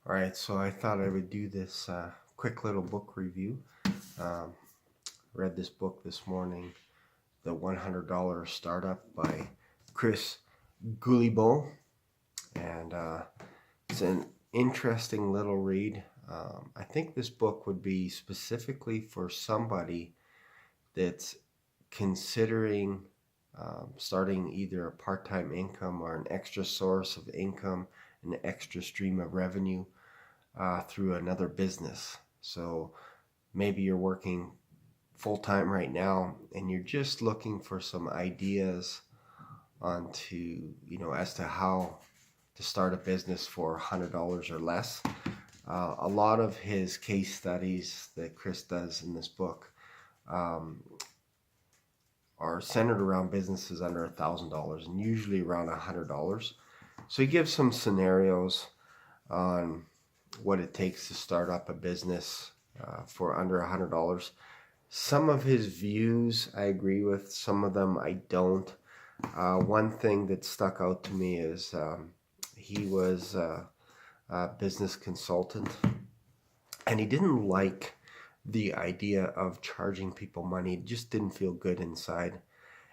All right, so I thought I would do this quick little book review. Um, Read this book this morning, The $100 Startup by Chris Guillebeau, and it's an interesting little read. I think this book would be specifically for somebody that's considering starting either a part-time income or an extra source of income, an extra stream of revenue through another business. So maybe you're working full time right now and you're just looking for some ideas as to how to start a business for $100 or less. A lot of his case studies that Chris does in this book um, are centered around businesses under $1,000 and usually around $100. So he gives some scenarios on what it takes to start up a business for under $100. Some of his views I agree with, some of them I don't. One thing that stuck out to me is he was a business consultant and he didn't like the idea of charging people money. It just didn't feel good inside.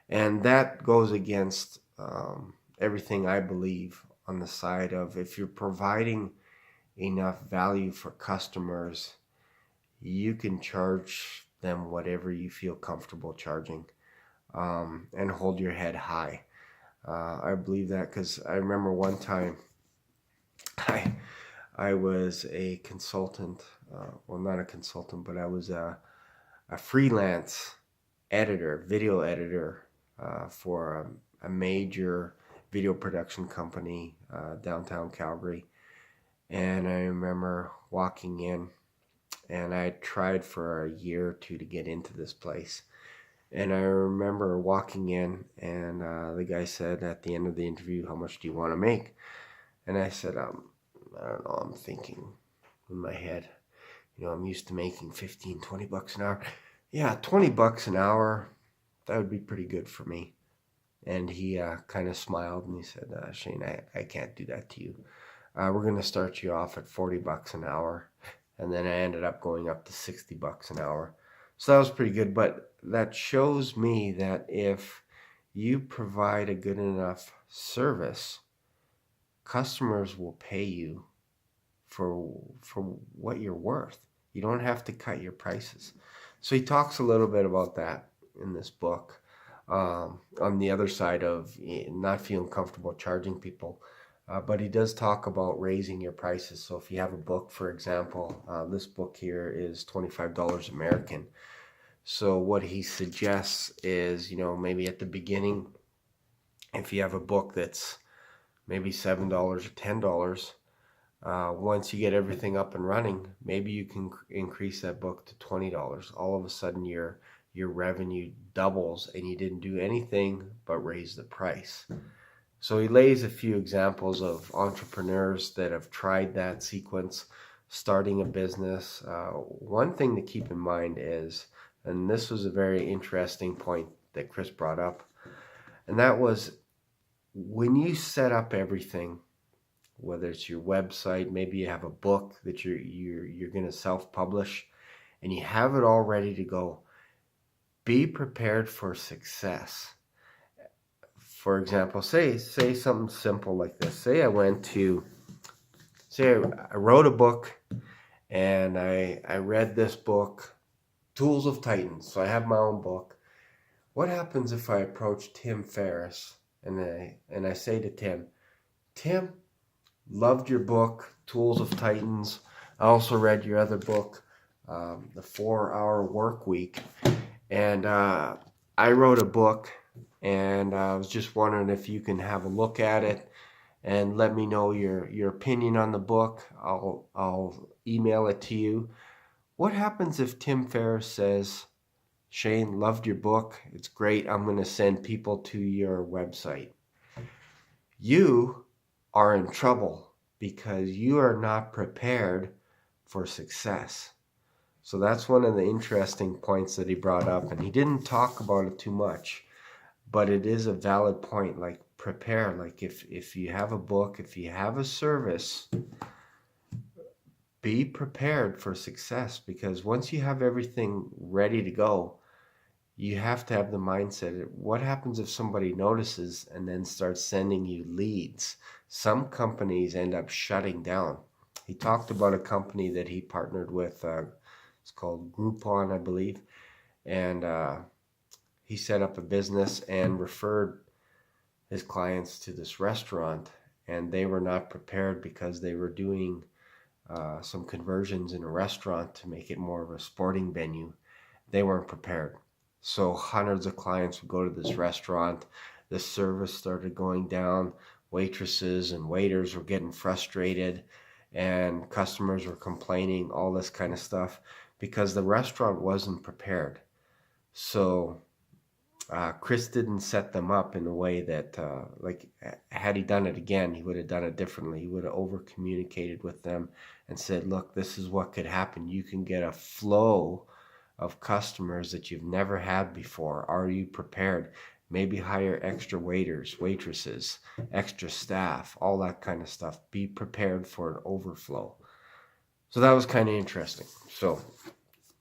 And that goes against everything I believe on the side of if you're providing enough value for customers, you can charge them whatever you feel comfortable charging, and hold your head high. I believe that because I remember one time I I was a consultant, well, not a consultant, but I was a freelance editor, video editor for a major video production company downtown Calgary. And I remember walking in, and I tried for a year or two to get into this place. And I remember walking in, and the guy said at the end of the interview, "How much do you want to make?" And I said, I don't know, I'm thinking in my head, I'm used to making 15, 20 bucks an hour. Yeah, 20 bucks an hour, that would be pretty good for me. And he kind of smiled and he said, Shane, I can't do that to you. We're going to start you off at 40 bucks an hour. And then I ended up going up to 60 bucks an hour. So that was pretty good. But that shows me that if you provide a good enough service, customers will pay you for what you're worth. You don't have to cut your prices. So he talks a little bit about that in this book. On the other side of not feeling comfortable charging people, but he does talk about raising your prices. So if you have a book, for example, this book here is $25 American. So what he suggests is, maybe at the beginning, if you have a book that's maybe $7 or $10, once you get everything up and running, maybe you can increase that book to $20. All of a sudden your revenue doubles and you didn't do anything but raise the price. So he lays a few examples of entrepreneurs that have tried that sequence, starting a business. One thing to keep in mind is, and this was a very interesting point that Chris brought up, and that was when you set up everything, whether it's your website, maybe you have a book that you're going to self-publish, and you have it all ready to go, be prepared for success. For example, say something simple like this. Say I wrote a book, and I read this book, Tools of Titans. So I have my own book. What happens if I approach Tim Ferriss and I say to Tim, loved your book, Tools of Titans. I also read your other book, The 4-Hour Work Week. And I wrote a book, and I was just wondering if you can have a look at it and let me know your opinion on the book. I'll email it to you. What happens if Tim Ferriss says, Shane, loved your book. It's great. I'm going to send people to your website. You are in trouble because you are not prepared for success. So that's one of the interesting points that he brought up, and he didn't talk about it too much, but it is a valid point. Like, prepare. Like, if you have a book, if you have a service, be prepared for success, because once you have everything ready to go, you have to have the mindset. What happens if somebody notices and then starts sending you leads? Some companies end up shutting down. He talked about a company that he partnered with. It's called Groupon, I believe. And he set up a business and referred his clients to this restaurant. And they were not prepared because they were doing some conversions in a restaurant to make it more of a sporting venue. They weren't prepared. So hundreds of clients would go to this restaurant. The service started going down. Waitresses and waiters were getting frustrated, and customers were complaining, all this kind of stuff, because the restaurant wasn't prepared. So Chris didn't set them up in a way that, had he done it again, he would have done it differently. He would have over communicated with them and said, look, this is what could happen. You can get a flow of customers that you've never had before. Are you prepared? Maybe hire extra waiters, waitresses, extra staff, all that kind of stuff. Be prepared for an overflow. So that was kind of interesting. So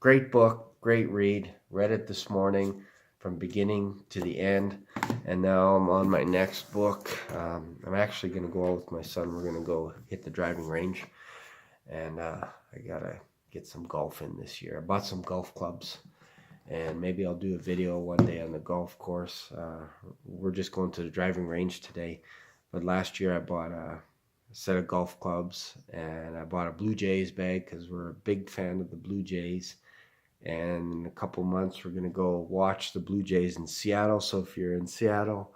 great book, great read. Read it this morning from beginning to the end. And now I'm on my next book. I'm actually going to go out with my son. We're going to go hit the driving range. And I got to get some golf in this year. I bought some golf clubs, and maybe I'll do a video one day on the golf course. We're just going to the driving range today, but last year I bought a set of golf clubs, and I bought a Blue Jays bag because we're a big fan of the Blue Jays. And in a couple months we're going to go watch the Blue Jays in Seattle. So if you're in Seattle,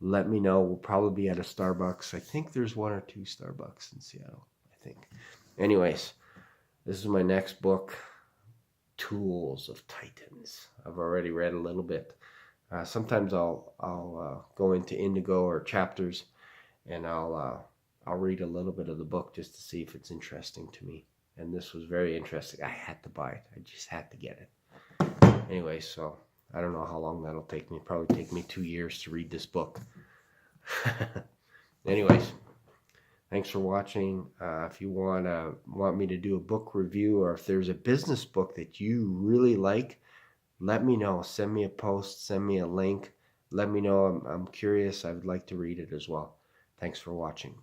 let me know. We'll probably be at a Starbucks. I think there's one or two Starbucks in Seattle, I think. Anyways, this is my next book, Tools of Titans. I've already read a little bit. Sometimes I'll go into Indigo or chapters, and I'll read a little bit of the book just to see if it's interesting to me. And this was very interesting. I had to buy it. I just had to get it. Anyway, so I don't know how long that'll take me. It'll probably take me 2 years to read this book. Anyways. Thanks for watching. If you want me to do a book review, or if there's a business book that you really like, let me know. Send me a post, send me a link. Let me know. I'm curious. I would like to read it as well. Thanks for watching.